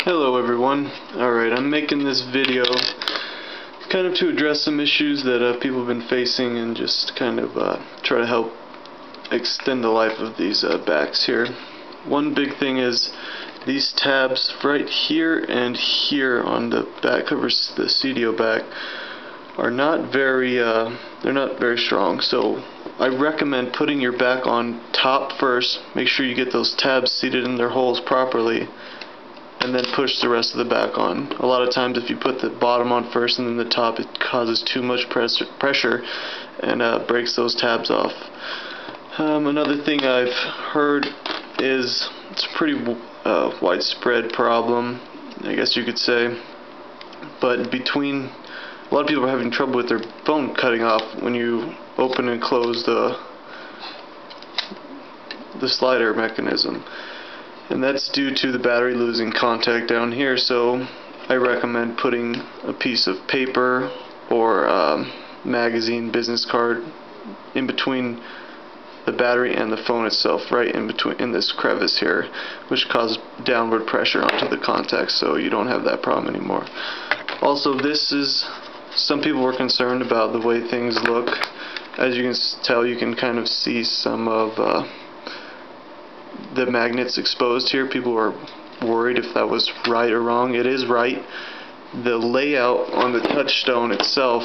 Hello everyone. Alright, I'm making this video kind of to address some issues that people have been facing and just kind of try to help extend the life of these backs here. One big thing is these tabs right here and here on the back covers, the CDO back, are not very they're not very strong. So I recommend putting your back on top first. Make sure you get those tabs seated in their holes properly, and then push the rest of the back on. A lot of times if you put the bottom on first and then the top, it causes too much pressure and breaks those tabs off. Another thing I've heard is it's a pretty widespread problem, I guess you could say, but between a lot of people are having trouble with their phone cutting off when you open and close the slider mechanism. And that's due to the battery losing contact down here. So I recommend putting a piece of paper or magazine, business card in between the battery and the phone itself, right in between, in this crevice here, which causes downward pressure onto the contacts, so you don't have that problem anymore. Also, this is, some people were concerned about the way things look. As you can tell, you can kind of see some of the magnets exposed here. People were worried if that was right or wrong. It is right. The layout on the Touchstone itself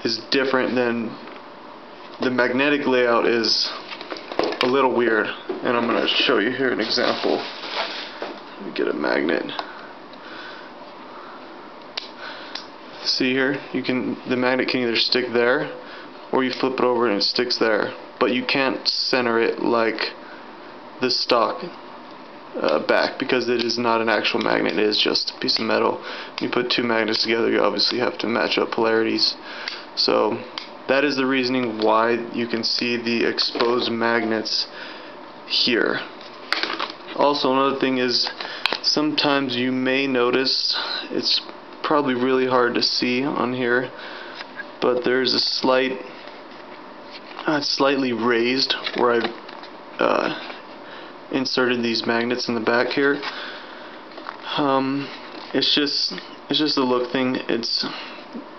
is different than the magnetic layout. Is a little weird, and I'm going to show you here an example. Let me get a magnet. See here, the magnet can either stick there or you flip it over and it sticks there, but you can't center it like the stock back, because it is not an actual magnet. It is just a piece of metal. You put two magnets together, you obviously have to match up polarities. So that is the reasoning why you can see the exposed magnets here. Also, another thing is, sometimes you may notice, it's probably really hard to see on here, but there's a slightly raised where I've inserted these magnets in the back here. It's just a look thing. It's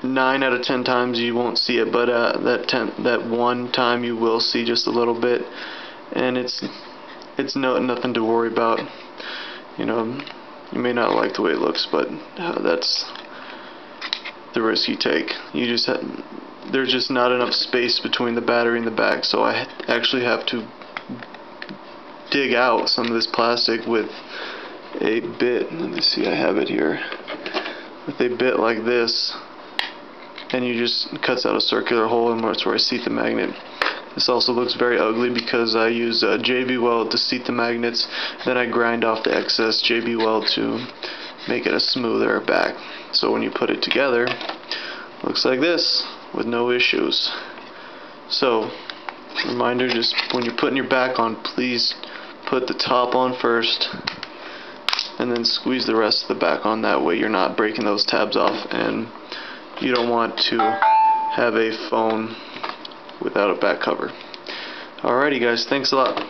9 out of 10 times you won't see it, but that one time you will see just a little bit, and it's nothing to worry about. You know, you may not like the way it looks, but that's the risk you take. There's just not enough space between the battery and the back, so I actually have to dig out some of this plastic with a bit. Let me see, I have it here. With a bit like this, and you just cuts out a circular hole, and that's where I seat the magnet. This also looks very ugly because I use JB Weld to seat the magnets, then I grind off the excess JB Weld to make it a smoother back. So when you put it together, it looks like this with no issues. So reminder, just when you're putting your back on, please put the top on first and then squeeze the rest of the back on. That way you're not breaking those tabs off, and you don't want to have a phone without a back cover. Alrighty guys, thanks a lot.